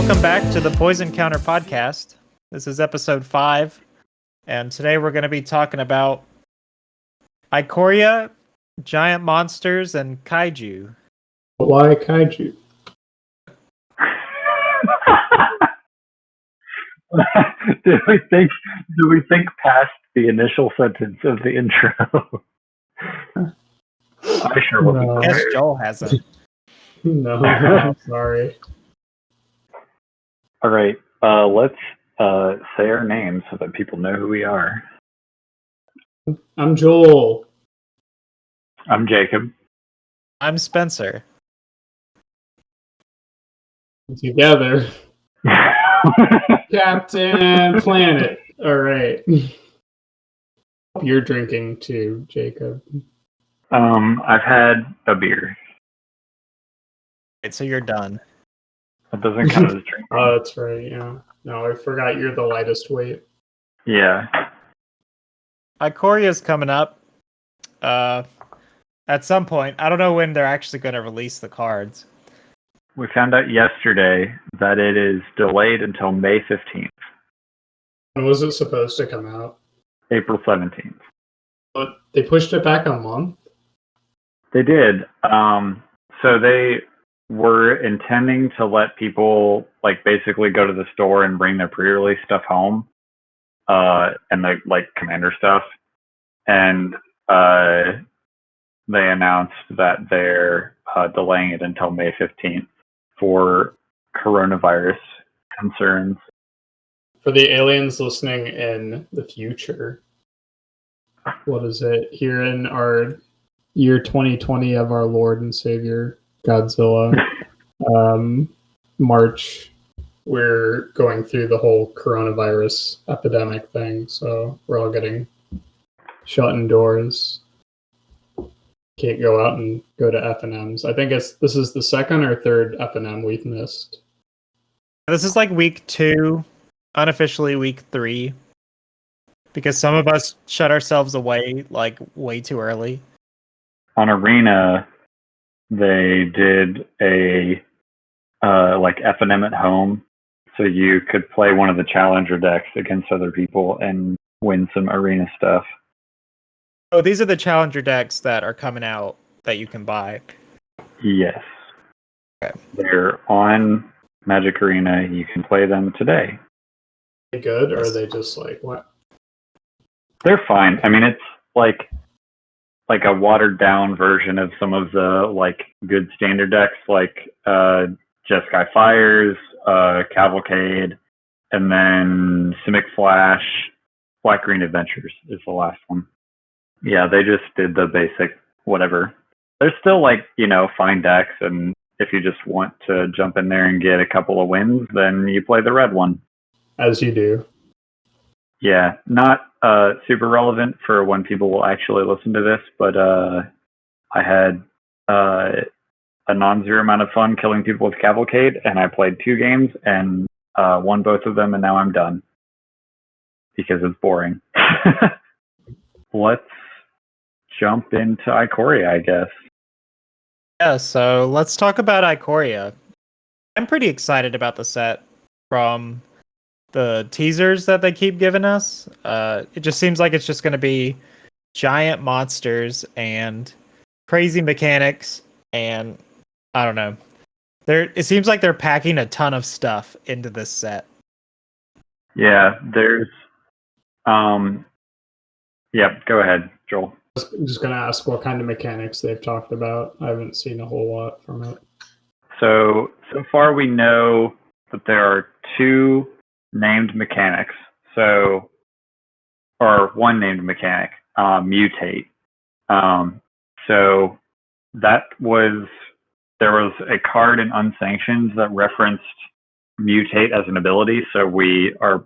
Welcome back to the Poison Counter podcast. This is episode 5, and today we're going to be talking about Ikoria, giant monsters, and kaiju. Why kaiju? Do we think past the initial sentence of the intro? I sure wasn't. No. Yes, Joel hasn't. No, I'm sorry. All right, let's say our names so that people know who we are. I'm Joel. I'm Jacob. I'm Spencer. Together, Captain Planet. All right. You're drinking too, Jacob. I've had a beer. Right, so you're done. That doesn't count as drinking. Oh, that's right. Yeah. No, I forgot you're the lightest weight. Yeah. Ikoria's coming up at some point. I don't know when they're actually going to release the cards. We found out yesterday that it is delayed until May 15th. When was it supposed to come out? April 17th. But they pushed it back a month? They did. So they were intending to let people basically go to the store and bring their pre-release stuff home, and the Commander stuff. And they announced that they're delaying it until May 15th for coronavirus concerns. For the aliens listening in the future, what is it? Here in our year 2020 of our Lord and Savior, Godzilla, March, we're going through the whole coronavirus epidemic thing, so we're all getting shut indoors. Can't go out and go to F&Ms. I think this is the second or third F&M we've missed. This is like week 2, unofficially week 3, because some of us shut ourselves away way too early. On Arena, they did a F&M at home, so you could play one of the challenger decks against other people and win some Arena stuff. Oh, these are the challenger decks that are coming out that you can buy. Yes. Okay. They're on Magic Arena. You can play them today. Are they good, or are they just what? They're fine. I mean, it's like a watered down version of some of the good standard decks, Jeskai Fires, Cavalcade, and then Simic Flash. Black Green Adventures is the last one. Yeah, they just did the basic whatever. They're still fine decks, and if you just want to jump in there and get a couple of wins, then you play the red one. As you do. Yeah, not super relevant for when people will actually listen to this, but I had a non-zero amount of fun killing people with Cavalcade, and I played 2 games and won both of them, and now I'm done because it's boring. Let's jump into Ikoria, I guess. Yeah, so let's talk about Ikoria. I'm pretty excited about the set from the teasers that they keep giving us. It just seems like it's just going to be giant monsters and crazy mechanics, and I don't know. It seems like they're packing a ton of stuff into this set. Yeah, there's go ahead, Joel. I'm just going to ask what kind of mechanics they've talked about. I haven't seen a whole lot from it. So far we know that there are 2 named mechanics. Or one named mechanic, Mutate. So there was a card in Unsanctioned that referenced Mutate as an ability. So we are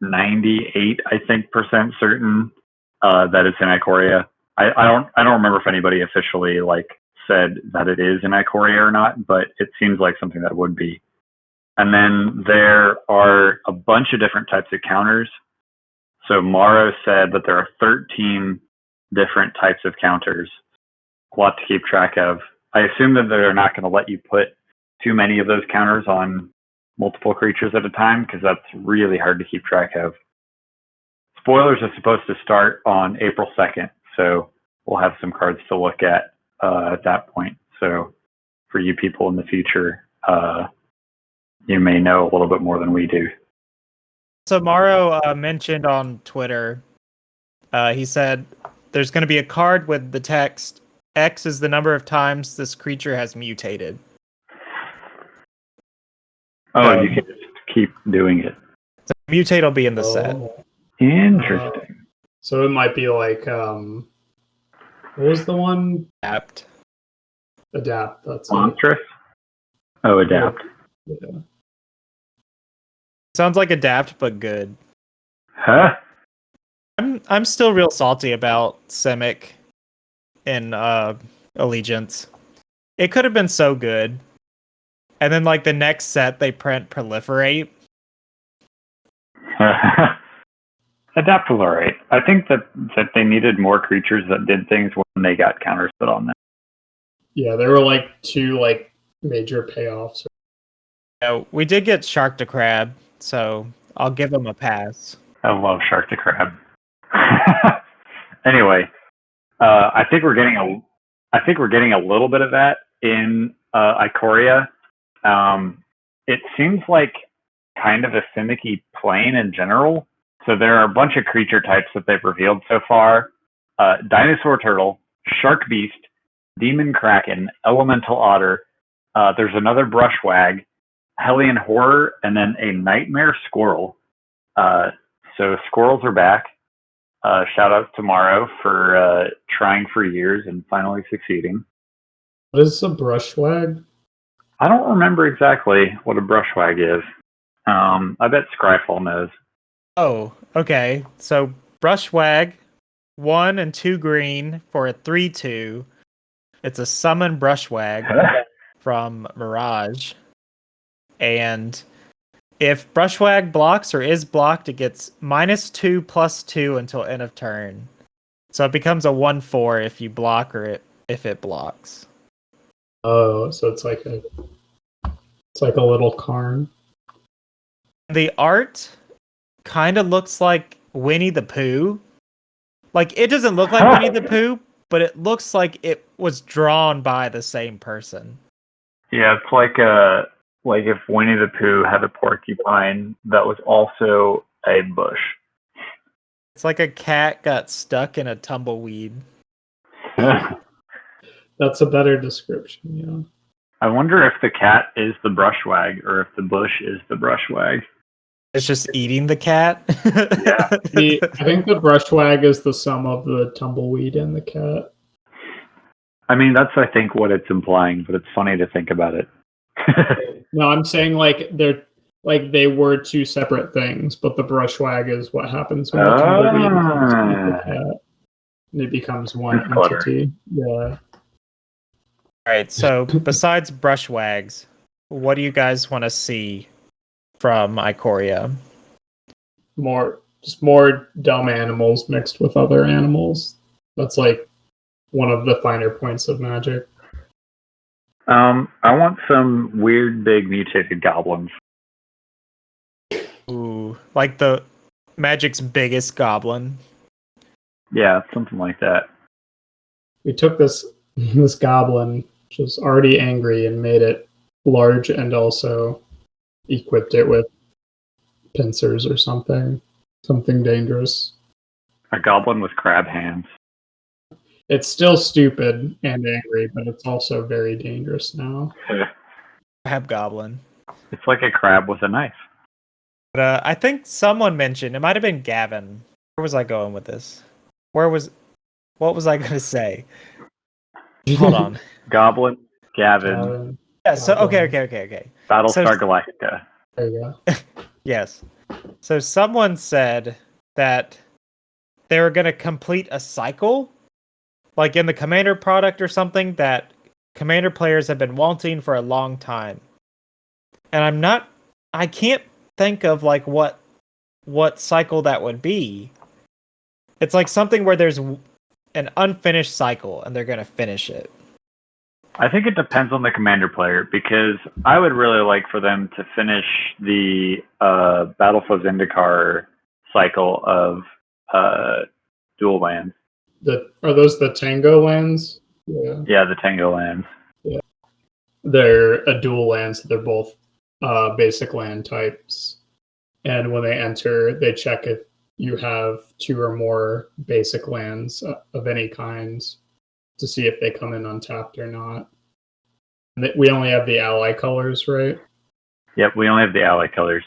98, I think, % certain that it's in Ikoria. I don't remember if anybody officially said that it is in Ikoria or not, but it seems like something that would be. And then there are a bunch of different types of counters. So Morrow said that there are 13 different types of counters. A lot to keep track of. I assume that they're not going to let you put too many of those counters on multiple creatures at a time, because that's really hard to keep track of. Spoilers are supposed to start on April 2nd, so we'll have some cards to look at that point. So for you people in the future, you may know a little bit more than we do. So Morrow mentioned on Twitter, he said there's going to be a card with the text, X is the number of times this creature has mutated. Oh, you can just keep doing it. So mutate will be in the set. Interesting. So it might be like, what was the one? Adapt. Adapt. That's Monstrous? Oh, adapt. Yeah. Sounds like adapt, but good. Huh? I'm still real salty about Simic in Allegiance. It could have been so good. And then like the next set they print Proliferate. Adapt was alright. I think that they needed more creatures that did things when they got counters put on them. Yeah, there were like 2 like major payoffs. We did get Shark to Crab, so I'll give him a pass. I love Shark the Crab. Anyway, I think we're getting a little bit of that in Ikoria. It seems like kind of a finicky plane in general. So there are a bunch of creature types that they've revealed so far. Dinosaur Turtle, Shark Beast, Demon Kraken, Elemental Otter. There's another Brushwag, Hellion Horror, and then a Nightmare Squirrel. So squirrels are back. Shout out to Morrow for trying for years and finally succeeding. What is a Brushwag? I don't remember exactly what a Brushwag is. I bet Scryfall knows. Oh, okay. So Brushwag, 1 and 2 green for a 3/2. It's a summon Brushwag from Mirage. And if Brushwag blocks or is blocked, it gets -2/+2 until end of turn. So it becomes a 1/4 if you block or if it blocks. Oh, so it's like a little Karn. The art kind of looks like Winnie the Pooh. Like, it doesn't look like Winnie the Pooh, but it looks like it was drawn by the same person. Yeah, it's like if Winnie the Pooh had a porcupine that was also a bush. It's like a cat got stuck in a tumbleweed. That's a better description, yeah. I wonder if the cat is the Brushwag or if the bush is the Brushwag. It's just eating the cat. Yeah. I think the Brushwag is the sum of the tumbleweed and the cat. I mean, that's, I think, what it's implying, but it's funny to think about it. No, I'm saying like they were 2 separate things, but the Brushwag is what happens when the tumbleweed becomes the cat. And it becomes one That's clever. entity. Yeah. Alright, so besides Brushwags, what do you guys want to see from Ikoria? More dumb animals mixed with other animals. That's like one of the finer points of Magic. I want some weird big mutated goblins. Ooh, like the Magic's biggest goblin. Yeah, something like that. We took this goblin, which was already angry, and made it large and also equipped it with pincers or something dangerous. A goblin with crab hands. It's still stupid and angry, but it's also very dangerous now. Crab goblin. It's like a crab with a knife. But I think someone mentioned, it might have been Gavin. Where was I going with this? What was I going to say? Hold on. Goblin, Gavin. Yeah, so okay. Battlestar Galactica. There you go. Yes. So someone said that they were going to complete a cycle, like in the Commander product or something, that Commander players have been wanting for a long time. And I can't think of like what cycle that would be. It's like something where there's an unfinished cycle and they're going to finish it. I think it depends on the commander player, because I would really like for them to finish the Battle for Zendikar cycle of dual lands. Are those the Tango lands? Yeah. Yeah, the Tango lands. Yeah. They're a dual land, so they're both basic land types. And when they enter, they check if you have 2 or more basic lands of any kind to see if they come in untapped or not. We only have the ally colors, right? Yep, we only have the ally colors.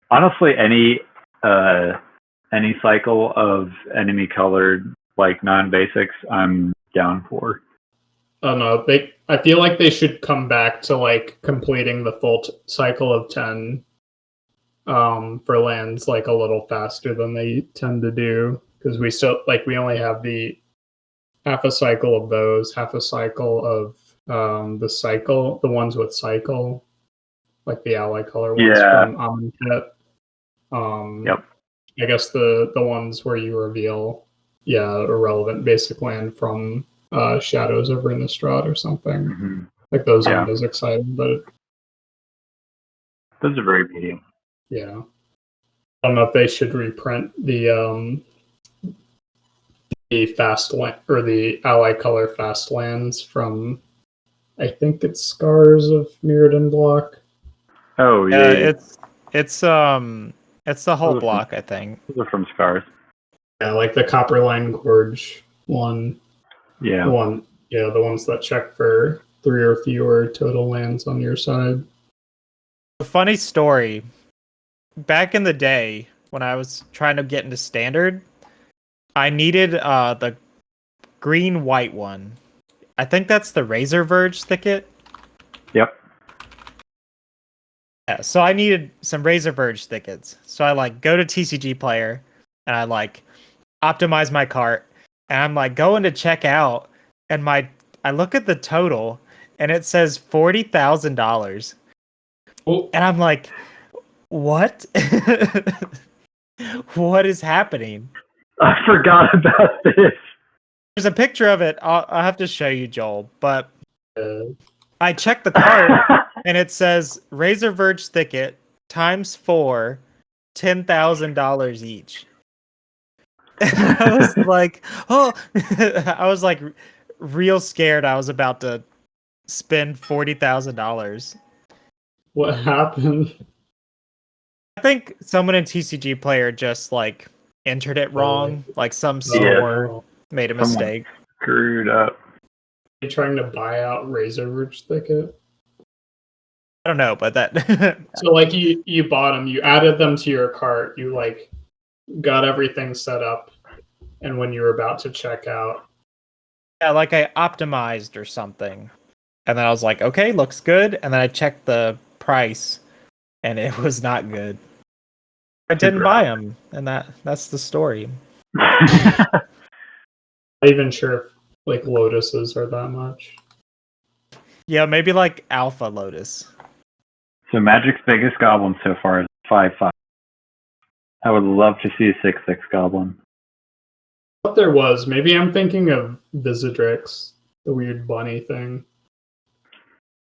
Honestly, any cycle of enemy colored like non-basics, I'm down for. Oh no, I feel like they should come back to like completing the full cycle of 10 for lands like a little faster than they tend to do, because we only have the half a cycle of those, half a cycle of the ones with cycle, like the ally color ones from Amonkhet. Yep. I guess the ones where you reveal irrelevant basic land from Shadows over Innistrad or something. Mm-hmm. Like those aren't as exciting, but those are very medium. Yeah. I don't know if they should reprint the fast land or the ally color fast lands from, I think it's Scars of Mirrodin block. Oh yeah, it's the whole block, I think. Those are from Scars. Yeah, like the Copperline Gorge one. Yeah. The ones that check for 3 or fewer total lands on your side. A funny story. Back in the day, when I was trying to get into Standard, I needed the green-white one. I think that's the Razor Verge Thicket. Yep. Yeah, so I needed some Razor Verge Thickets. So I go to TCG Player, and I optimize my cart, and I'm going to check out, and I look at the total, and it says $40,000. Oh. And I'm like, what? What is happening? I forgot about this. There's a picture of it. I'll have to show you, Joel. But I checked the cart, and it says Razor Verge Thicket times 4, $10,000 each. And I was like, oh, I was real scared. I was about to spend $40,000. What happened? I think someone in TCG Player just entered it wrong. Some store made a mistake. Screwed up. Are you trying to buy out Razor Verge Thicket? I don't know, but that. So you bought them, you added them to your cart, you got everything set up, and when you were about to check out, Yeah, I optimized or something. And then I was like, okay, looks good. And then I checked the price, and it was not good. I didn't buy them, and that's the story. Not even sure if Lotuses are that much. Yeah, maybe Alpha Lotus. So Magic's biggest goblin so far is 5/5. I would love to see a 6/6 goblin. I thought there was. Maybe I'm thinking of Visidrix, the weird bunny thing.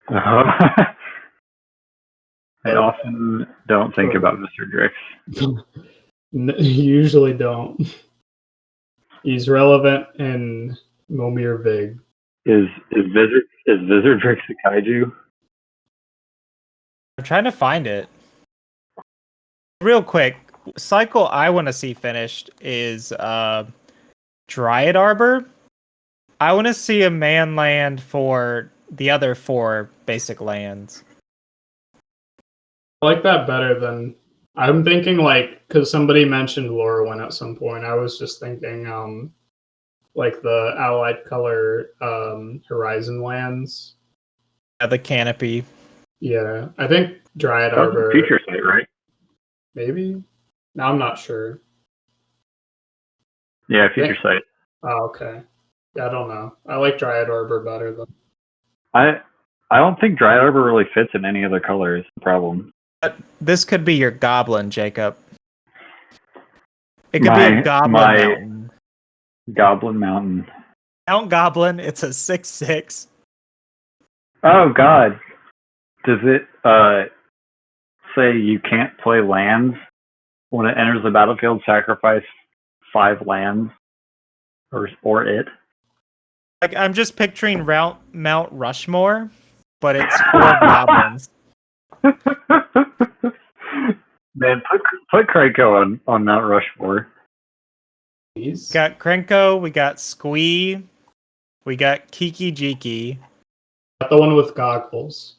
I often don't think about Mr. Drix. You usually don't. He's relevant in Momir Vig. Is Visidrix a kaiju? I'm trying to find it. Real quick, cycle I want to see finished is Dryad Arbor. I want to see a man land for the other 4 basic lands. I like that better than... I'm thinking because somebody mentioned Lorwyn at some point, I was just thinking the allied color Horizon lands. Yeah, the canopy. Yeah, I think Dryad That was Arbor... a feature site, right? Maybe? No, I'm not sure. Yeah, feature site. Oh, okay. Yeah, I don't know. I like Dryad Arbor better than... I don't think Dryad Arbor really fits in any other color is the problem. But this could be your goblin, Jacob. It could be a goblin mountain. Goblin Mountain. Mount Goblin, it's a 6/6. Oh God, does it say you can't play lands when it enters the battlefield? Sacrifice 5 lands, or it. Like I'm just picturing Mount Rushmore, but it's for goblins. Man, put Krakow on Mount Rushmore. Please. Got Krenko, we got Squee, we got Kiki Jiki. Got the one with goggles.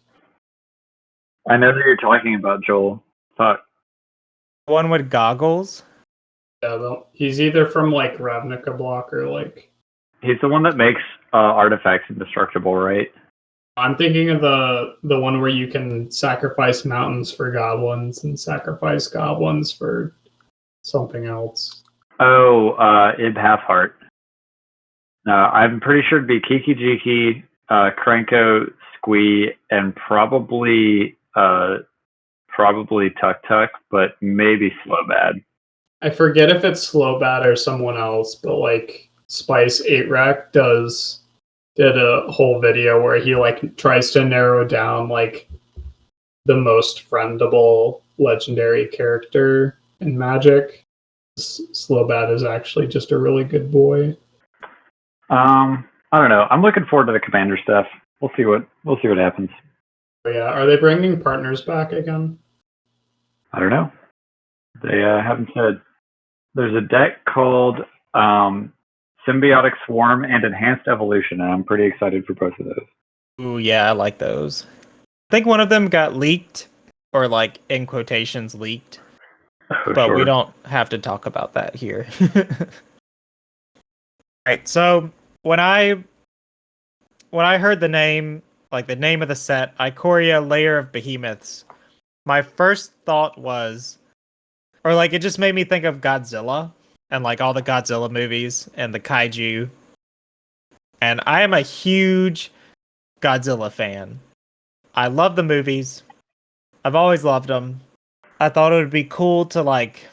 I know that you're talking about, Joel. Fuck. One with goggles. Yeah, he's either from like Ravnica block or like. He's the one that makes artifacts indestructible, right? I'm thinking of the one where you can sacrifice mountains for goblins and sacrifice goblins for something else. Oh, Ib Halfheart. I'm pretty sure it'd be Kiki Jiki, Krenko, Squee, and probably Tuk Tuk, but maybe Slowbad. I forget if it's Slowbat or someone else, but like Spice 8 Rack did a whole video where he like tries to narrow down like the most friendable legendary character in Magic. Slowbat is actually just a really good boy. I don't know. I'm looking forward to the Commander stuff. We'll see what happens. But yeah, are they bringing partners back again? I don't know. They haven't said. There's a deck called Symbiotic Swarm and Enhanced Evolution, and I'm pretty excited for both of those. Ooh, yeah, I like those. I think one of them got leaked, or like in quotations leaked, but sure. we don't have to talk about that here. Right, so when I heard the name, like the name of the set, Ikoria Layer of Behemoths, my first thought was, or like it just made me think of Godzilla and like all the Godzilla movies and the kaiju. And I am a huge Godzilla fan. I love the movies. I've always loved them. I thought it would be cool to like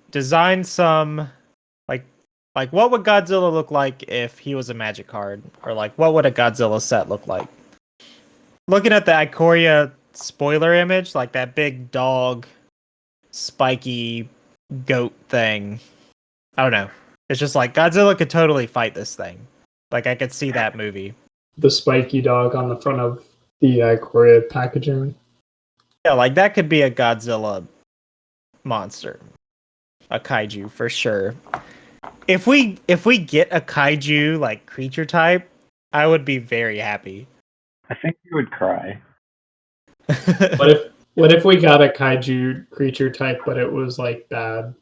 design some like what would Godzilla look like if he was a Magic card, or like what would a Godzilla set look like? Looking at the Ikoria spoiler image, like that big dog, spiky goat thing. I don't know. It's just like Godzilla could totally fight this thing. Like I could see that movie. The spiky dog on the front of the Ikoria packaging. Yeah, like that could be a Godzilla monster. A kaiju for sure. If we get a kaiju like creature type, I would be very happy. I think you would cry. What if we got a kaiju creature type, but it was like bad?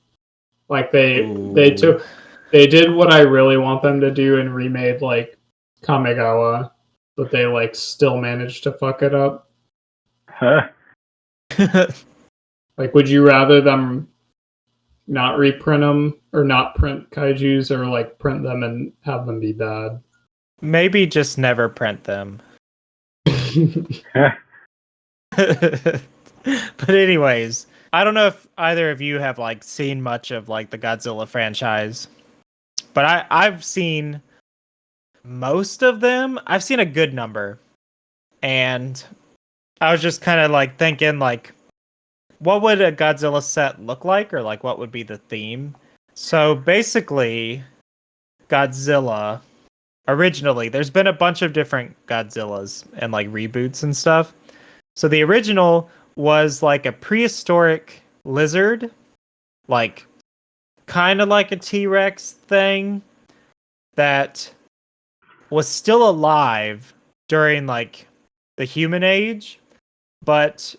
Like they did what I really want them to do and remade like Kamigawa, but they like still managed to fuck it up. Huh? Like, would you rather them not reprint them or not print kaijus, or like print them and have them be bad? Maybe just never print them. But anyways, I don't know if either of you have like seen much of like the Godzilla franchise, but I've seen most of them. I've seen a good number, and I was just kind of like thinking like, what would a Godzilla set look like, or like what would be the theme? So basically, Godzilla originally, there's been a bunch of different Godzillas and like reboots and stuff. So the original was like a prehistoric lizard, like kind of like a T-Rex thing that was still alive during like the human age, but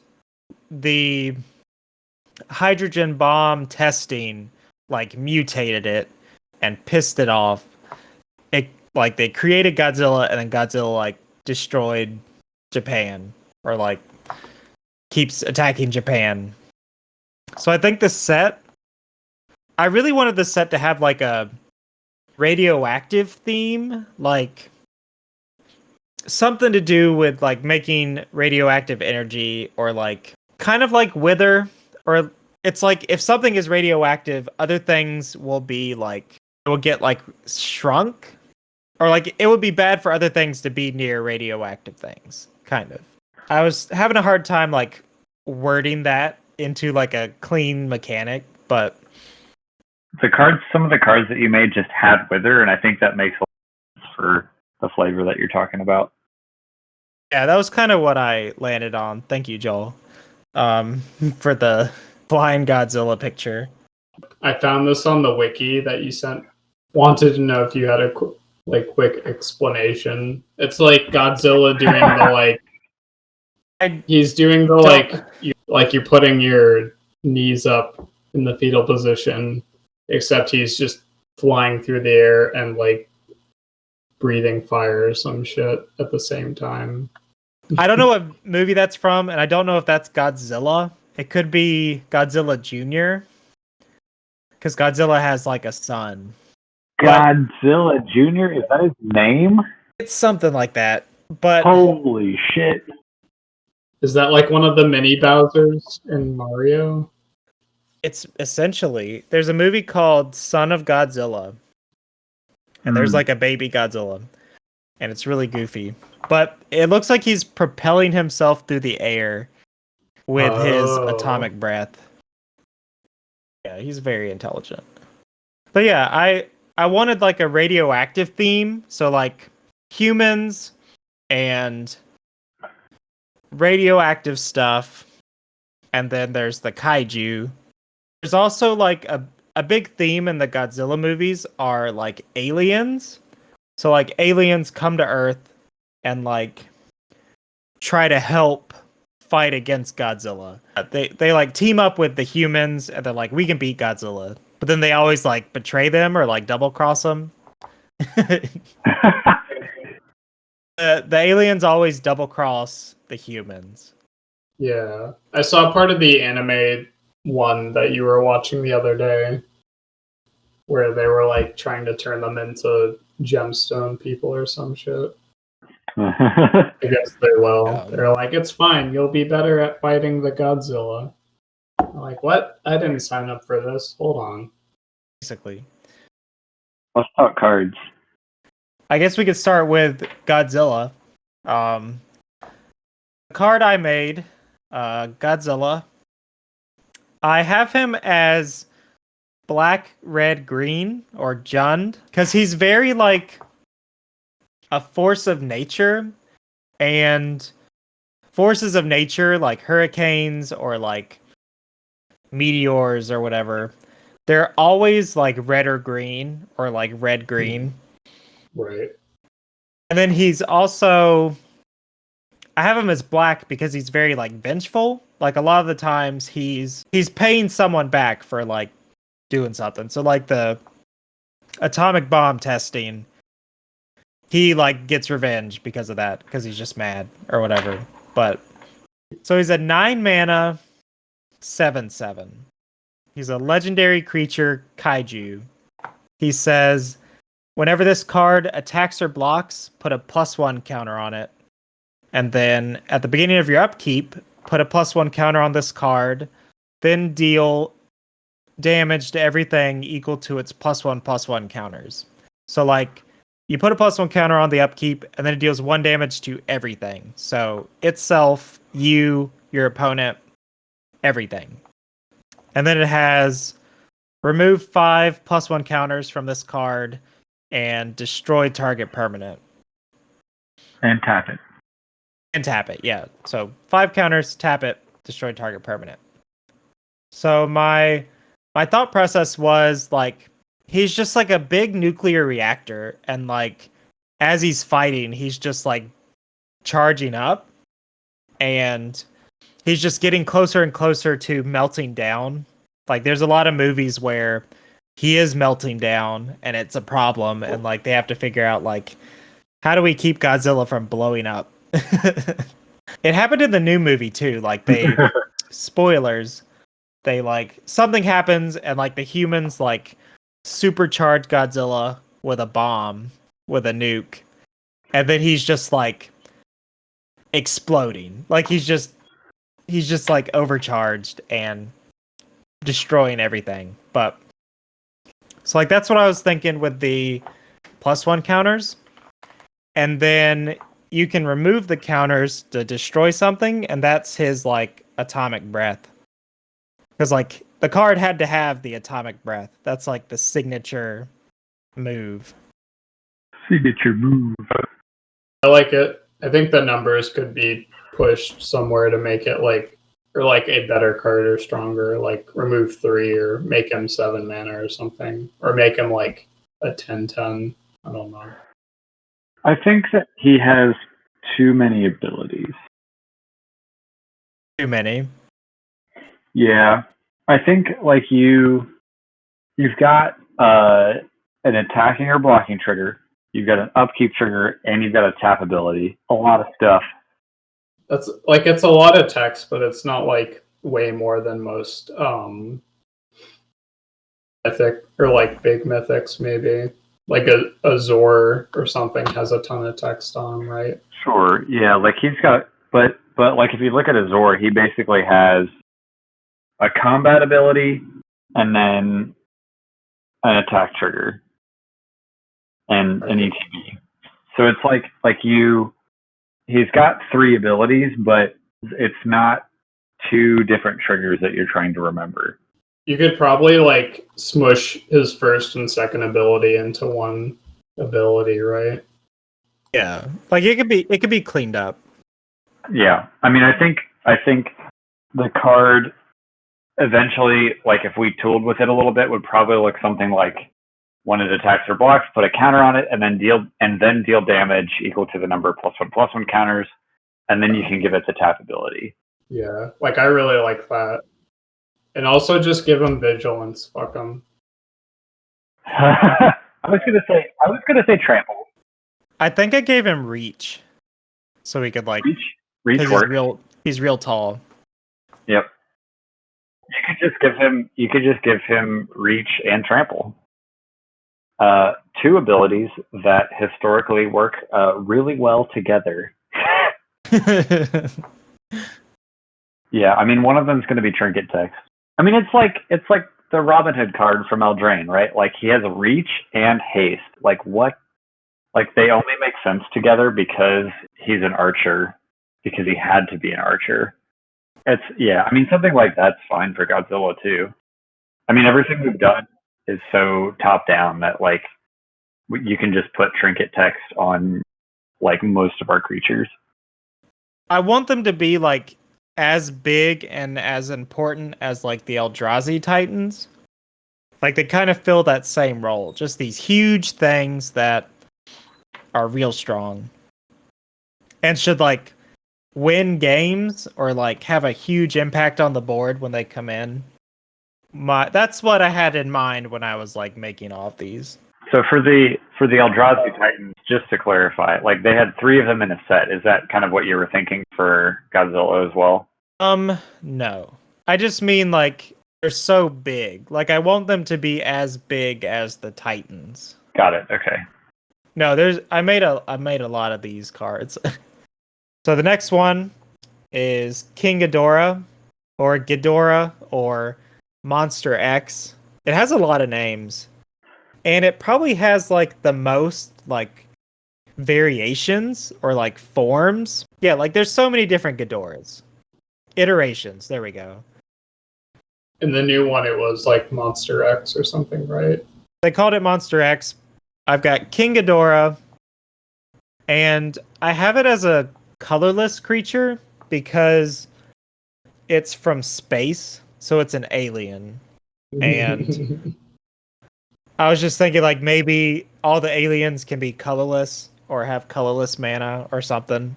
the hydrogen bomb testing like mutated it and pissed it off. It like they created Godzilla, and then Godzilla like destroyed Japan, or like keeps attacking Japan. So I think the set, I really wanted the set to have like a radioactive theme, like something to do with like making radioactive energy, or like kind of like Wither, or it's like if something is radioactive, other things will be like, it will get like shrunk, or like it would be bad for other things to be near radioactive things, kind of. I was having a hard time like wording that into like a clean mechanic, but some of the cards that you made just had wither, and I think that makes a lot of sense for the flavor that you're talking about. yeah, that was kind of what I landed on. Thank you, Joel, for the flying Godzilla picture. I found this on the wiki that you sent. Wanted to know if you had a quick explanation. It's like Godzilla doing the he's doing the you're putting your knees up in the fetal position, except he's just flying through the air and like breathing fire or some shit at the same time. I don't know what movie that's from, and I don't know if that's Godzilla. It could be Godzilla Jr. Because Godzilla has like a son. Godzilla Jr., is that his name? It's something like that. But holy shit. Is that like one of the mini Bowsers in Mario? It's essentially, there's a movie called Son of Godzilla. And there's like a baby Godzilla. And it's really goofy. But it looks like he's propelling himself through the air with his atomic breath. Yeah, he's very intelligent. But yeah, I wanted like a radioactive theme. So like humans and radioactive stuff. And then there's the kaiju. There's also like a big theme in the Godzilla movies are like aliens. So like aliens come to Earth and like try to help fight against Godzilla. They like team up with the humans and they're like, we can beat Godzilla. But then they always like betray them or like double cross them. The aliens always double cross the humans. Yeah. I saw part of the anime one that you were watching the other day where they were like trying to turn them into gemstone people or some shit. I guess they will. Yeah. They're like, it's fine. You'll be better at fighting the Godzilla. I'm like, what? I didn't sign up for this. Hold on. Basically. Let's talk cards. I guess we could start with Godzilla. The card I made, Godzilla. I have him as black, red, green, or Jund, because he's very like a force of nature, and forces of nature like hurricanes or like meteors or whatever, they're always like red or green or like red green. Right. And then he's also, I have him as black because he's very like vengeful. Like a lot of the times he's paying someone back for like doing something. So like the atomic bomb testing, he like gets revenge because of that, because he's just mad or whatever. But so he's a 9 mana 7/7. He's a legendary creature kaiju. He says, whenever this card attacks or blocks, put a +1 counter on it. And then at the beginning of your upkeep, put a +1 counter on this card. Then deal damage to everything equal to its +1/+1 counters. So like you put a +1 counter on the upkeep, and then it deals 1 damage to everything. So itself, you, your opponent, everything. And then it has remove 5 +1 counters from this card and destroy target permanent. And tap it. And tap it, yeah. So 5 counters, tap it, destroy target permanent. So my thought process was like, he's just like a big nuclear reactor, and like as he's fighting, he's just like charging up, and he's just getting closer and closer to melting down. Like there's a lot of movies where he is melting down and it's a problem, and like they have to figure out like, how do we keep Godzilla from blowing up? It happened in the new movie too. Like they spoilers, they like something happens and like the humans like supercharge Godzilla with a bomb, with a nuke, and then he's just like exploding. Like he's just like overcharged and destroying everything. But so like that's what I was thinking with the +1 counters. and then you can remove the counters to destroy something, and that's his like atomic breath. Because like the card had to have the atomic breath. That's like the signature move. Signature move. I like it. I think the numbers could be pushed somewhere to make it like, or like a better card or stronger, like remove 3 or make him 7 mana or something, or make him like a 10/10. I don't know. I think that he has too many abilities. Too many. Yeah, I think like you've got an attacking or blocking trigger, you've got an upkeep trigger, and you've got a tap ability. A lot of stuff. That's like, it's a lot of text, but it's not like way more than most mythic or like big mythics maybe. Like a Zor or something has a ton of text on him, right? Sure, yeah, like he's got, but like if you look at Azor, he basically has a combat ability and then an attack trigger and an ETB. So it's like he's got 3 abilities, but it's not 2 different triggers that you're trying to remember. You could probably like smush his first and second ability into one ability, right? Yeah. Like it could be cleaned up. Yeah, I mean, I think the card eventually, like if we tooled with it a little bit, would probably look something like when it attacks or blocks, put a counter on it, and then deal damage equal to the number +1/+1 counters, and then you can give it the tap ability. Yeah, like I really like that. And also just give him vigilance. Fuck him. I was gonna say trample. I think I gave him reach, so he could like Reach because works. he's real tall. Yep. You could just give him reach and trample. 2 abilities that historically work really well together. Yeah, I mean, one of them is going to be trinket text. I mean, it's like the Robin Hood card from Eldraine, right? Like he has reach and haste. Like what? Like they only make sense together because he's an archer, because he had to be an archer. I mean, something like that's fine for Godzilla too. I mean, everything we've done is so top down that like you can just put trinket text on like most of our creatures. I want them to be like as big and as important as like the Eldrazi Titans. Like they kind of fill that same role. Just these huge things that are real strong. And should like win games or like have a huge impact on the board when they come in. That's what I had in mind when I was like making all of these. So for the Eldrazi Titans, just to clarify, like they had 3 of them in a set. Is that kind of what you were thinking for Godzilla as well? No. I just mean like they're so big. Like I want them to be as big as the Titans. Got it. Okay. No, I made a lot of these cards. So the next one is King Ghidorah or Monster X. It has a lot of names. And it probably has like the most like variations or like forms. Yeah, like there's so many different Ghidorahs. Iterations. There we go. In the new one, it was like Monster X or something, right? They called it Monster X. I've got King Ghidorah, and I have it as a colorless creature because it's from space, so it's an alien. And I was just thinking like maybe all the aliens can be colorless or have colorless mana or something.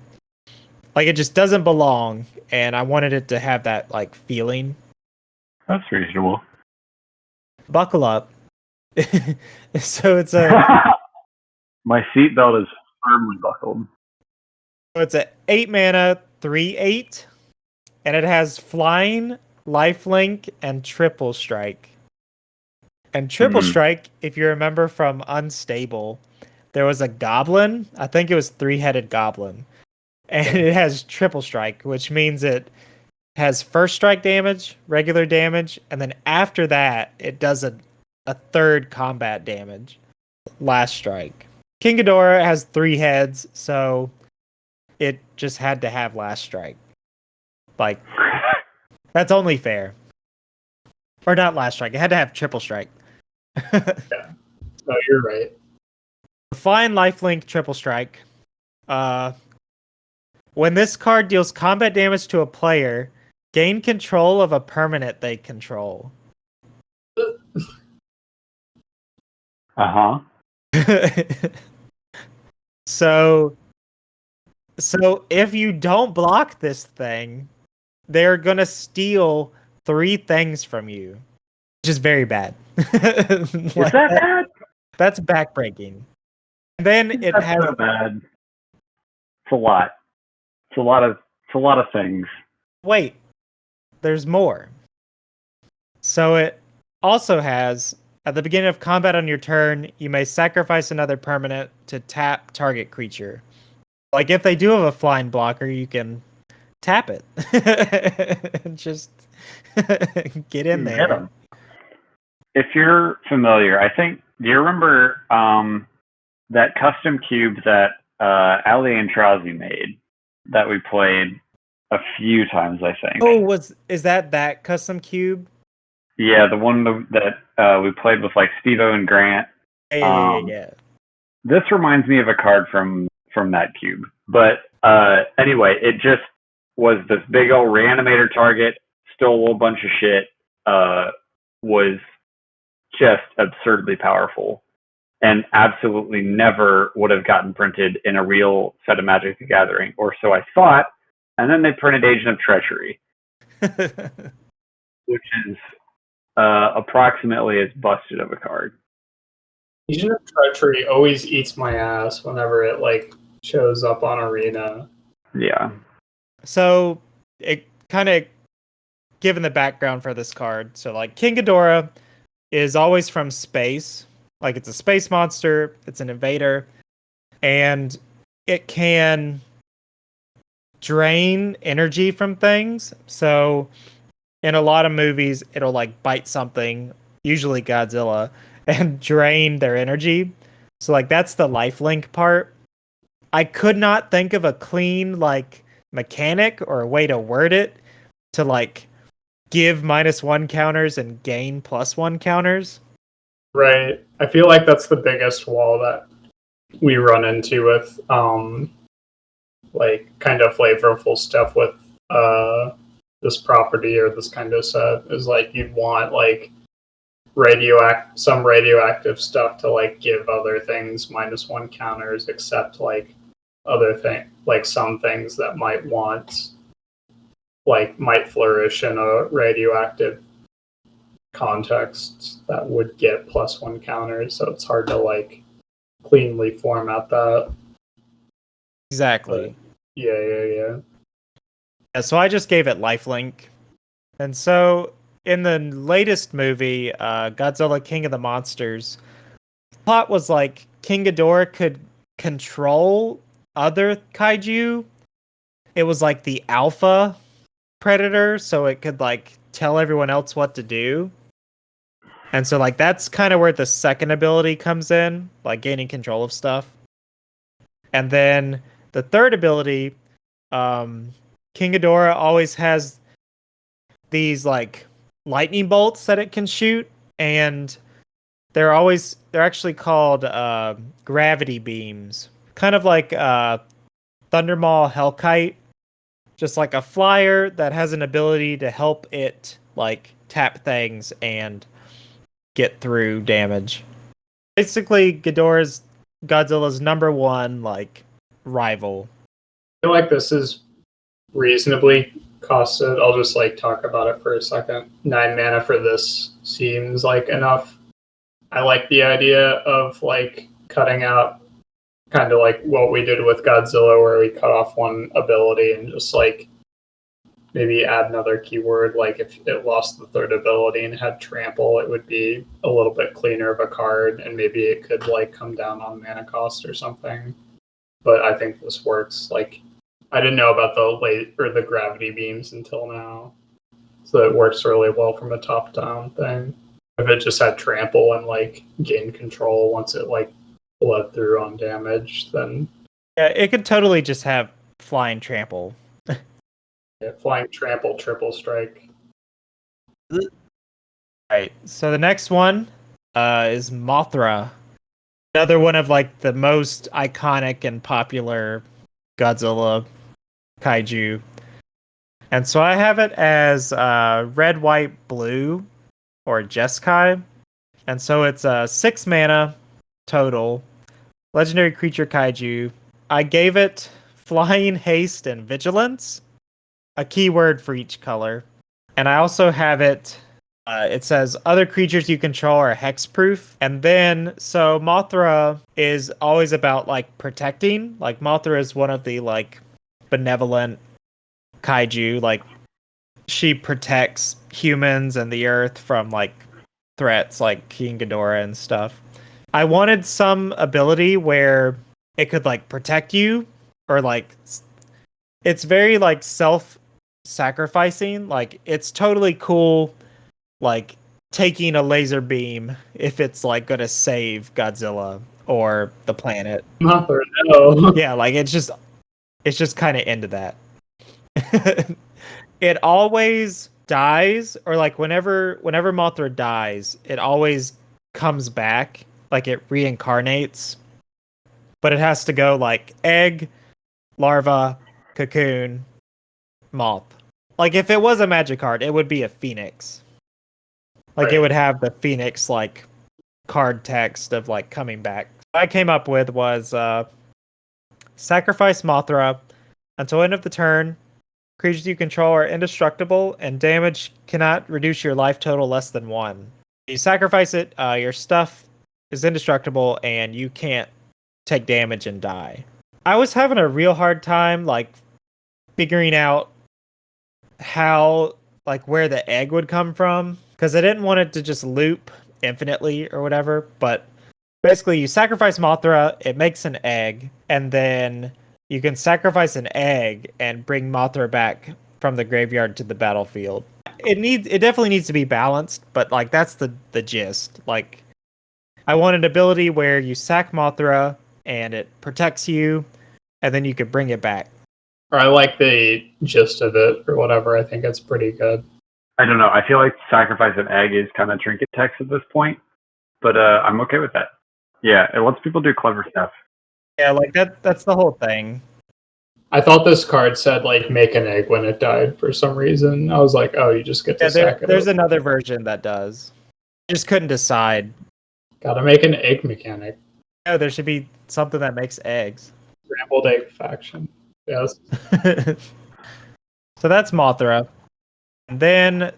Like it just doesn't belong, and I wanted it to have that like feeling. That's reasonable. Buckle up. So it's My seatbelt is firmly buckled. so it's a 8 mana 3/8, and it has flying, lifelink, and triple strike. And triple strike, if you remember from Unstable, there was a goblin. I think it was 3-headed goblin, and it has triple strike, which means it has first strike damage, regular damage, and then after that, it does a third combat damage, last strike. King Ghidorah has 3 heads, so it just had to have Last Strike. Like, that's only fair. Or not Last Strike. It had to have Triple Strike. Yeah. No, you're right. Flying Lifelink Triple Strike. When this card deals combat damage to a player, gain control of a permanent they control. Uh-huh. So if you don't block this thing, they're gonna steal 3 things from you, which is very bad. Is that bad? That's backbreaking. And then it That's has so bad. It's a lot. It's a lot of things. wait. There's more. So it also has at the beginning of combat on your turn, you may sacrifice another permanent to tap target creature. Like if they do have a flying blocker, you can tap it. Just get in there. Get 'em. If you're familiar, I think, do you remember that custom cube that Ali and Trazi made that we played a few times, I think? Oh, is that custom cube? Yeah, the one that we played with like Steve-O and Grant. Yeah. This reminds me of a card from that cube. But anyway, it just was this big old reanimator target, stole a whole bunch of shit, was just absurdly powerful, and absolutely never would have gotten printed in a real set of Magic the Gathering, or so I thought. And then they printed Agent of Treachery, which is approximately as busted of a card. Agent of Treachery always eats my ass whenever it like shows up on Arena. Yeah. So it kind of given the background for this card. So like King Ghidorah is always from space. Like it's a space monster, it's an invader, and it can drain energy from things. So in a lot of movies, it'll like bite something, usually Godzilla, and drain their energy. So like that's the lifelink part. I could not think of a clean like mechanic or a way to word it to like give -1 counters and gain +1 counters. Right. I feel like that's the biggest wall that we run into with like kind of flavorful stuff with this property or this kind of set is like you'd want like some radioactive stuff to like give other things -1 counters, except like some things that might flourish in a radioactive context that would get +1 counters. So it's hard to like cleanly format that. Exactly. But, yeah. Yeah, so I just gave it lifelink. And so in the latest movie, Godzilla King of the Monsters, the plot was like King Ghidorah could control other kaiju. It was like the alpha predator, so it could like tell everyone else what to do. And so like that's kind of where the second ability comes in, like gaining control of stuff. And then the third ability, King Ghidorah always has these like lightning bolts that it can shoot, and they're actually called gravity beams, kind of like Thundermaw Hellkite, just like a flyer that has an ability to help it like tap things and get through damage. Basically, Godzilla's #1 like rival. I feel like this is reasonably costed. I'll just like talk about it for a second. 9 mana for this seems like enough. I like the idea of like cutting out kind of like what we did with Godzilla, where we cut off one ability and just like maybe add another keyword. Like if it lost the third ability and had trample, it would be a little bit cleaner of a card, and maybe it could like come down on mana cost or something. But I think this works. Like I didn't know about the gravity beams until now, so it works really well from a top down thing. If it just had trample and like gain control once it like bled through on damage, then Yeah, it could totally just have flying trample. flying trample, triple strike. Right. So the next one is Mothra. Another one of like the most iconic and popular Godzilla kaiju. And so I have it as red, white, blue, or Jeskai. And so it's 6 mana total. Legendary creature kaiju. I gave it flying, haste, and vigilance. A keyword for each color. And I also have it, it says other creatures you control are hexproof. And then, so Mothra is always about like protecting. Like Mothra is one of the like benevolent kaiju. Like she protects humans and the earth from like threats like King Ghidorah and stuff. I wanted some ability where it could like protect you or like it's very like self-sacrificing. Like it's totally cool like taking a laser beam if it's like going to save Godzilla or the planet. Mothra, no. Yeah, like it's just kind of into that. It always dies or like whenever Mothra dies, it always comes back, like it reincarnates. But it has to go like egg, larva, cocoon, moth. Like if it was a magic card, it would be a phoenix. Like it Right. would have the phoenix like card text of like coming back. What I came up with was sacrifice Mothra until end of the turn. Creatures you control are indestructible, and damage cannot reduce your life total less than 1. You sacrifice it, your stuff is indestructible, and you can't take damage and die. I was having a real hard time, like, figuring out how, like, where the egg would come from, because I didn't want it to just loop infinitely or whatever, but basically you sacrifice Mothra, it makes an egg, and then you can sacrifice an egg and bring Mothra back from the graveyard to the battlefield. It definitely needs to be balanced, but like that's the gist. Like I want an ability where you sack Mothra and it protects you, and then you could bring it back. Or I like the gist of it or whatever. I think it's pretty good. I don't know. I feel like sacrifice an egg is kind of trinket text at this point, but I'm okay with that. Yeah, it lets people do clever stuff. Yeah, like that's the whole thing. I thought this card said like make an egg when it died for some reason. I was like, oh, you just get to Yeah, sack it. there's another version that does. Just couldn't decide. Gotta make an egg mechanic. No, there should be something that makes eggs. Scrambled egg faction. Yes. So that's Mothra. And then,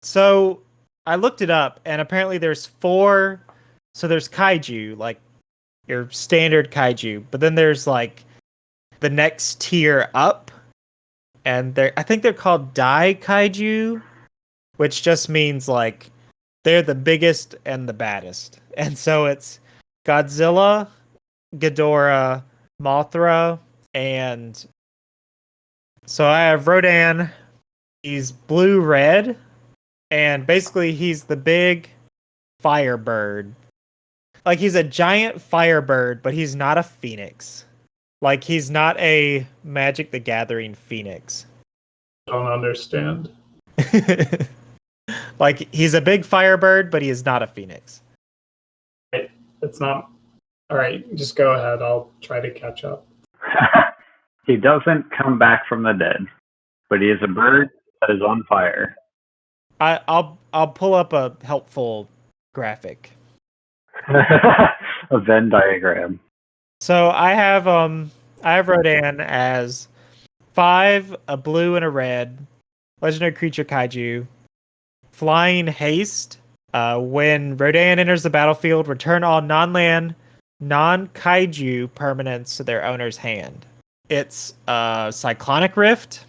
so I looked it up, and apparently there's 4. So there's kaiju, like your standard kaiju, but then there's like the next tier up, and I think they're called Dai Kaiju, which just means like they're the biggest and the baddest. And so it's Godzilla, Ghidorah, Mothra, and so I have Rodan. He's blue-red, and basically he's the big firebird. Like he's a giant firebird, but he's not a phoenix. Like he's not a Magic the Gathering phoenix. Don't understand. Like he's a big firebird, but he is not a phoenix. It's not. All right, just go ahead. I'll try to catch up. He doesn't come back from the dead, but he is a bird that is on fire. I'll pull up a helpful graphic. A Venn diagram. So I have Rodan as 5, a blue and a red, legendary creature kaiju, flying haste. When Rodan enters the battlefield, return all non-land, non-kaiju permanents to their owner's hand. It's Cyclonic Rift,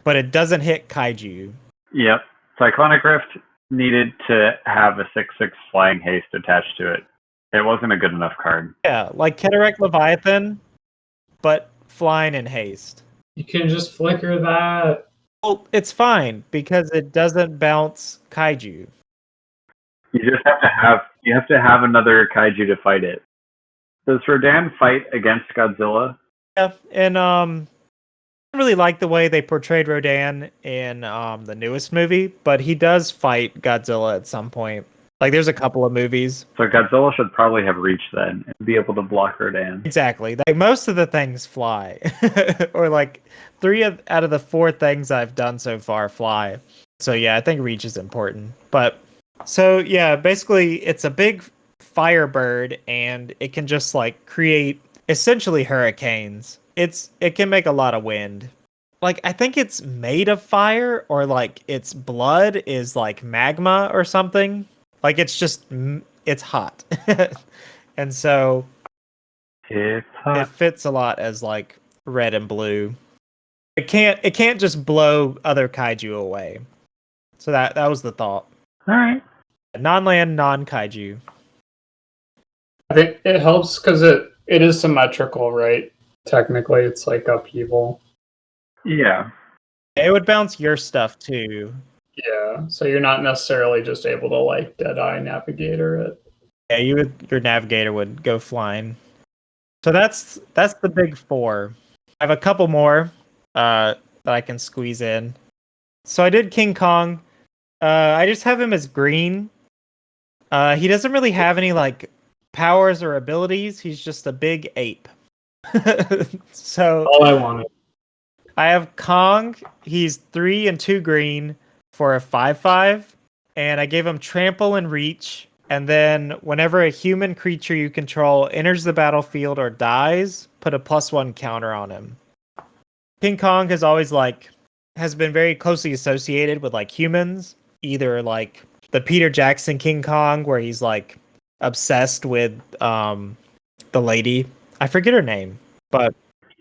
but it doesn't hit kaiju. Yep. Cyclonic Rift needed to have a 6/6 flying haste attached to it. It wasn't a good enough card. Yeah, like Cataract Leviathan, but flying and haste. You can just flicker that. Well, it's fine because it doesn't bounce kaiju. You just have to have another kaiju to fight it. Does Rodan fight against Godzilla? Yeah, and I don't really like the way they portrayed Rodan in the newest movie, but he does fight Godzilla at some point. Like, there's a couple of movies. So Godzilla should probably have reach then and be able to block Rodan. Exactly. Like, most of the things fly, or like out of the 4 things I've done so far fly. So yeah, I think reach is important. But so yeah, basically it's a big firebird, and it can just like create essentially hurricanes. It can make a lot of wind. Like, I think it's made of fire, or like its blood is like magma or something. Like, it's hot. And so It's it hot. fits a lot as like red and blue. It can't just blow other kaiju away. So that was the thought. All right. Non-land, non-kaiju. I think it helps because it is symmetrical, right? Technically, it's like upheaval. Yeah. It would bounce your stuff too. Yeah, so you're not necessarily just able to like Deadeye Navigator it. Yeah, your navigator would go flying. So that's the big 4. I have a couple more that I can squeeze in. So I did King Kong. I just have him as green. He doesn't really have any like powers or abilities. He's just a big ape. So All I wanted. I have Kong. He's 3 and 2 green for a 5/5, and I gave him trample and reach. And then whenever a human creature you control enters the battlefield or dies, put a +1 counter on him. King Kong has been very closely associated with like humans, either like the Peter Jackson King Kong, where he's like obsessed with the lady. I forget her name, but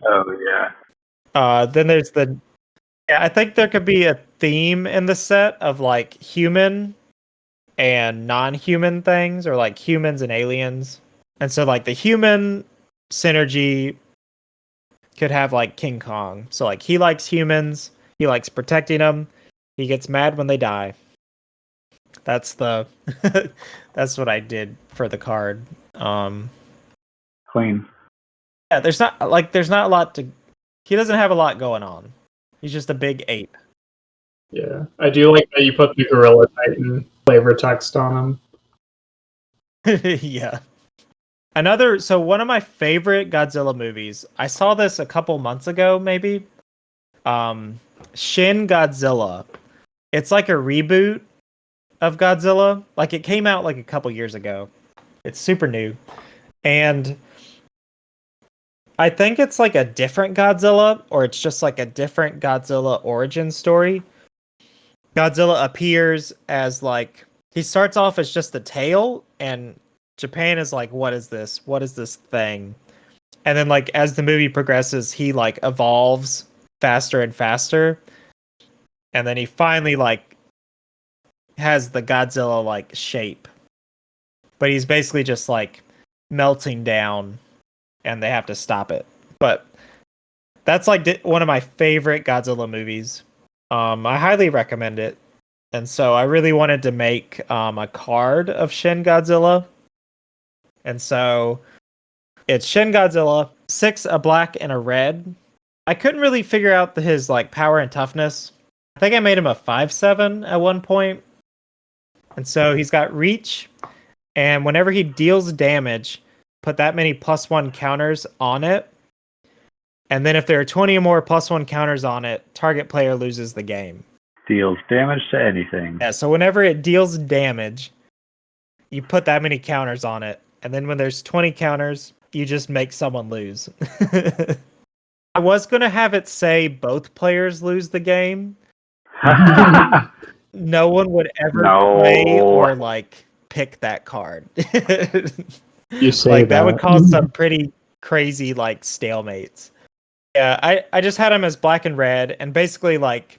Oh yeah. then there's I think there could be a theme in the set of like human and non-human things, or like humans and aliens. And so like the human synergy could have like King Kong. So like he likes humans, he likes protecting them, he gets mad when they die. That's that's what I did for the card. Clean. Yeah, there's not a lot to. He doesn't have a lot going on. He's just a big ape. Yeah, I do like that you put the Gorilla Titan flavor text on him. Yeah. So one of my favorite Godzilla movies. I saw this a couple months ago, maybe. Shin Godzilla. It's like a reboot of Godzilla. Like, it came out like a couple years ago. It's super new. And I think it's like a different Godzilla, or it's just like a different Godzilla origin story. Godzilla appears as like, he starts off as just the tail, and Japan is like, what is this? What is this thing? And then like as the movie progresses, he like evolves faster and faster. And then he finally like has the Godzilla like shape. But he's basically just like melting down, and they have to stop it. But that's like one of my favorite Godzilla movies. I highly recommend it. And so I really wanted to make a card of Shin Godzilla. And so it's Shin Godzilla, 6, a black, and a red. I couldn't really figure out his like power and toughness. I think I made him a 5/7 at one point. And so he's got reach, and whenever he deals damage, put that many +1 counters on it. And then if there are 20 or more +1 counters on it, target player loses the game. Deals damage to anything. Yeah, so whenever it deals damage, you put that many counters on it. And then when there's 20 counters, you just make someone lose. I was going to have it say both players lose the game. No one would ever play or like pick that card. You say like that would cause some pretty crazy like stalemates. Yeah, I just had him as black and red, and basically like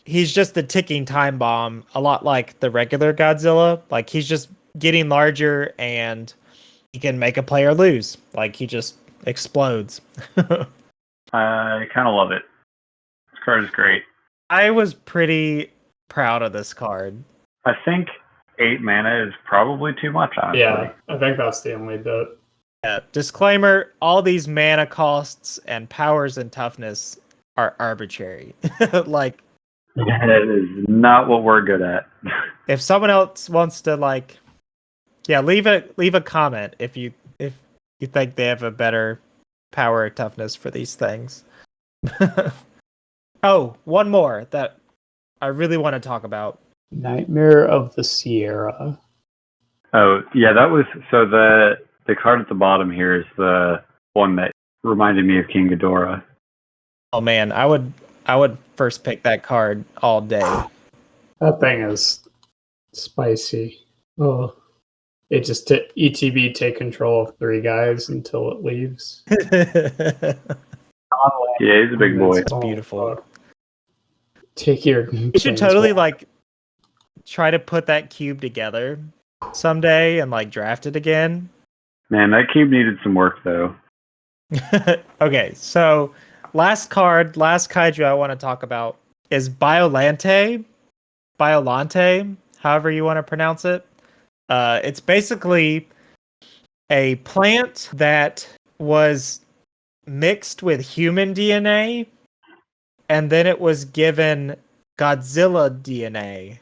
he's just a ticking time bomb, a lot like the regular Godzilla. Like, he's just getting larger, and he can make a player lose. Like, he just explodes. I kind of love it. This card is great. I was pretty proud of this card. I think 8 mana is probably too much, honestly. Yeah, I think that's the only bit. Disclaimer: all these mana costs and powers and toughness are arbitrary. Like, That is not what we're good at. if someone else wants to leave a comment if you think they have a better power or toughness for these things. Oh, one more that I really want to talk about. Nightmare of the Sierra. Oh, yeah, that was so the card at the bottom here is the one that reminded me of King Ghidorah. Oh man, I would first pick that card all day. That thing is spicy. Oh, it just ETB take control of 3 guys until it leaves. Yeah, he's a big boy. It's beautiful. Take your. We should totally try to put that cube together someday and draft it again. Man, that cube needed some work though. Okay, so last kaiju I want to talk about is Biollante, however you want to pronounce it. It's basically a plant that was mixed with human DNA, and then it was given Godzilla DNA.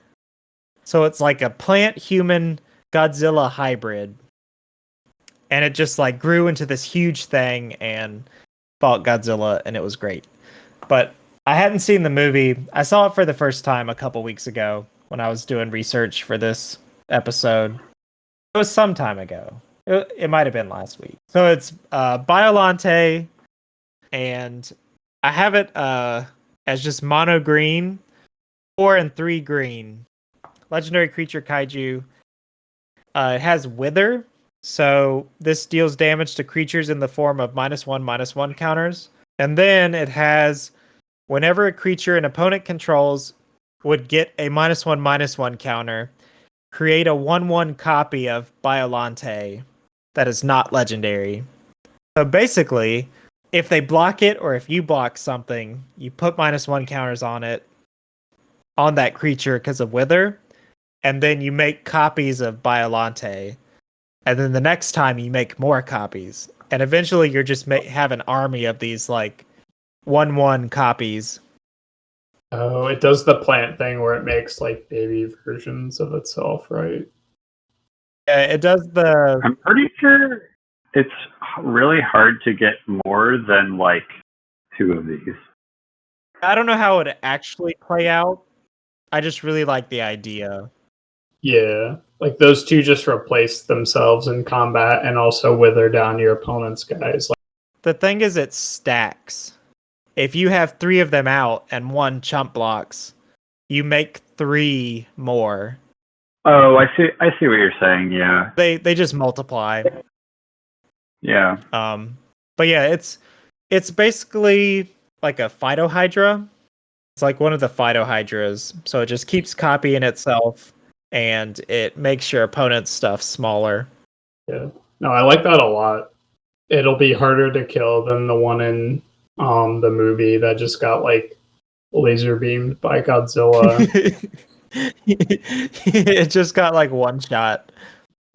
So it's like a plant-human Godzilla hybrid. And it just grew into this huge thing and fought Godzilla, and it was great. But I hadn't seen the movie. I saw it for the first time a couple weeks ago when I was doing research for this episode. It was some time ago. It might have been last week. So it's Biollante, and I have it as just mono green, 4 and 3 green. Legendary creature kaiju. It has Wither, so this deals damage to creatures in the form of -1/-1 counters. And then it has, whenever a creature an opponent controls would get a -1/-1 counter, create a 1/1 copy of Biollante that is not legendary. So basically, if they block it or if you block something, you put -1 counters on it, on that creature because of Wither, and then you make copies of Biollante, and then the next time you make more copies, and eventually you're just have an army of these 1/1 copies. Oh, it does the plant thing where it makes baby versions of itself, right? Yeah, it does the. I'm pretty sure it's really hard to get more than 2 of these. I don't know how it would actually play out. I just really like the idea. Yeah, those 2 just replace themselves in combat and also wither down your opponent's guys. The thing is, it stacks. If you have 3 of them out and 1 chump blocks, you make 3 more. Oh, I see what you're saying, yeah. They just multiply. Yeah. But yeah, it's basically like a Phytohydra. It's like one of the Phytohydras. So it just keeps copying itself, and it makes your opponent's stuff smaller. Yeah. No, I like that a lot. It'll be harder to kill than the one in the movie that just got laser beamed by Godzilla. It just got 1 shot.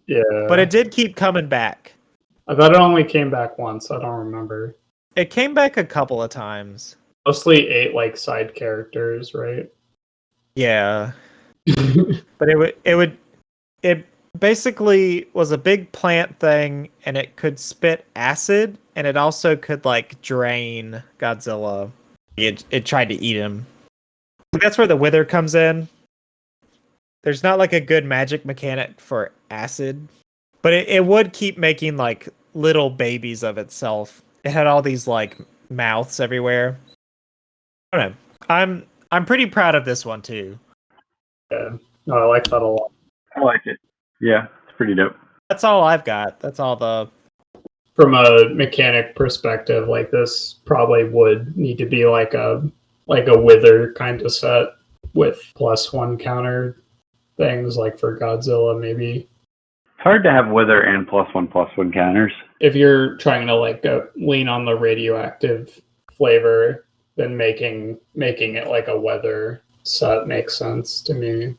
Yeah. But it did keep coming back. I thought it only came back once. I don't remember. It came back a couple of times. Mostly 8 side characters, right? Yeah. But it basically was a big plant thing, and it could spit acid, and it also could drain Godzilla. It tried to eat him. That's where the Wither comes in. There's not a good magic mechanic for acid, but it would keep making little babies of itself. It had all these mouths everywhere. I don't know. I'm pretty proud of this one too. Yeah. No, I like that a lot. I like it. Yeah, it's pretty dope. That's all I've got. That's all the. From a mechanic perspective, this probably would need to be a Wither kind of set with +1 counter things for Godzilla maybe. It's hard to have Wither and +1/+1 counters. If you're trying to lean on the radioactive flavor, then making it a weather set makes sense to me.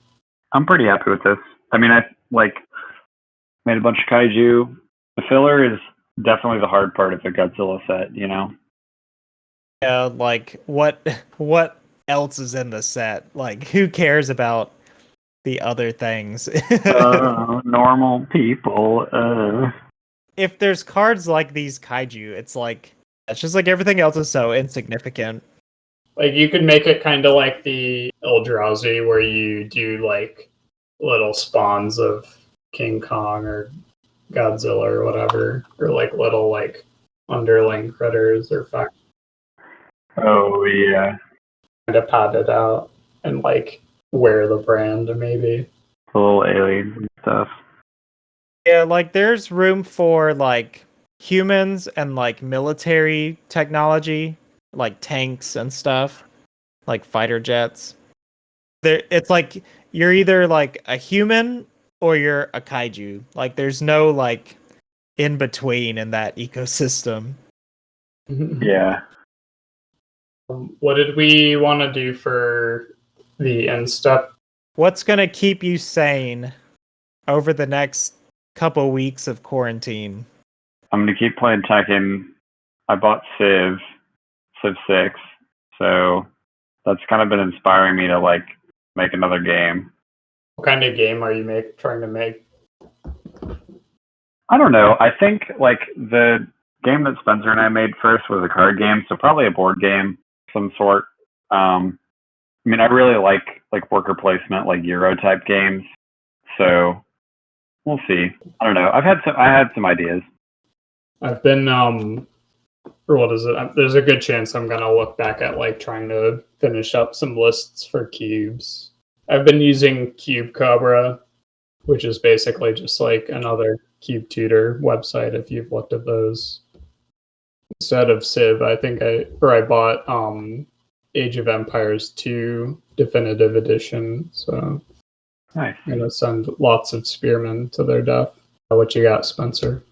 I'm pretty happy with this. I mean, I made a bunch of kaiju. The filler is definitely the hard part of a Godzilla set, you know? Yeah, like what else is in the set? Like who cares about the other things? Normal people. If there's cards like these kaiju, it's just like everything else is so insignificant. Like you could make it kind of like the Eldrazi, where you do like little spawns of King Kong or Godzilla or whatever, or like little like underling critters or fact Oh, yeah. kind of pad it out and like wear the brand maybe. The little aliens and stuff. Yeah, like there's room for like humans and like military technology, like tanks and stuff, like fighter jets. It's like you're either like a human or you're a kaiju. Like there's no like in between in that ecosystem. Yeah. What did we want to do for the end step? What's gonna keep you sane over the next couple weeks of quarantine? I'm going to keep playing Tekken. I bought Civ 6, so that's kind of been inspiring me to like make another game. What kind of game are you trying to make? I don't know. I think like the game that Spencer and I made first was a card game, so probably a board game of some sort. I mean, I really like worker placement, like Euro type games. So we'll see. I don't know. I had some ideas. I've been or what is it? There's a good chance I'm gonna look back at like trying to finish up some lists for cubes. I've been using Cube Cobra, which is basically just like another Cube Tutor website. If you've looked at those, instead of Civ, I bought Age of Empires 2 Definitive Edition. So Nice. I'm gonna send lots of spearmen to their death. What you got, Spencer?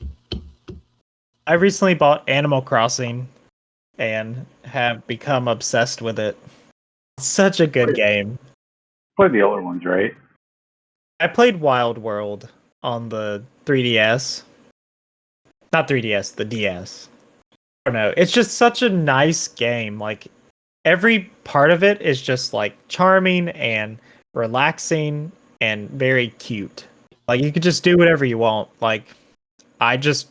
I recently bought Animal Crossing and have become obsessed with it. It's such a good game. Play the older ones, right? I played Wild World on the 3DS. Not 3DS, the DS. I don't know. It's just such a nice game. Like every part of it is just like charming and relaxing and very cute. Like you could just do whatever you want. Like I just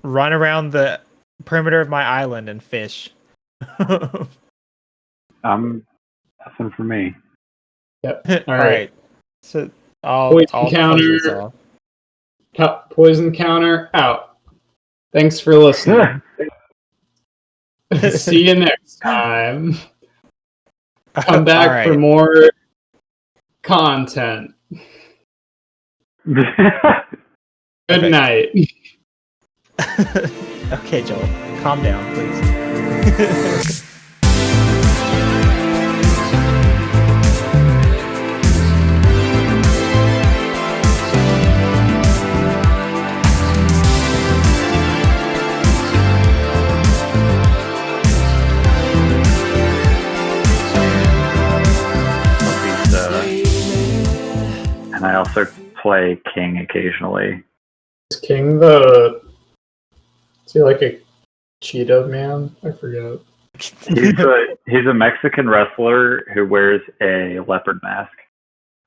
run around the perimeter of my island and fish. Nothing for me. Yep. All right. So Poison I'll counter. close this off. Poison counter out. Thanks for listening. See you next time. Come back for more content. Good night. Okay, Joel. Calm down, please. And I also play King occasionally. Is King is he like a cheetah man? I forget. He's a Mexican wrestler who wears a leopard mask.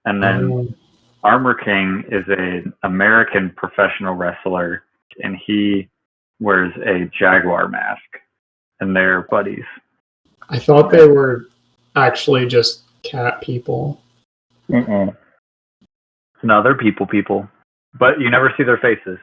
And then Armor King is an American professional wrestler, and he wears a jaguar mask. And they're buddies. I thought they were actually just cat people. No, they're people. But you never see their faces.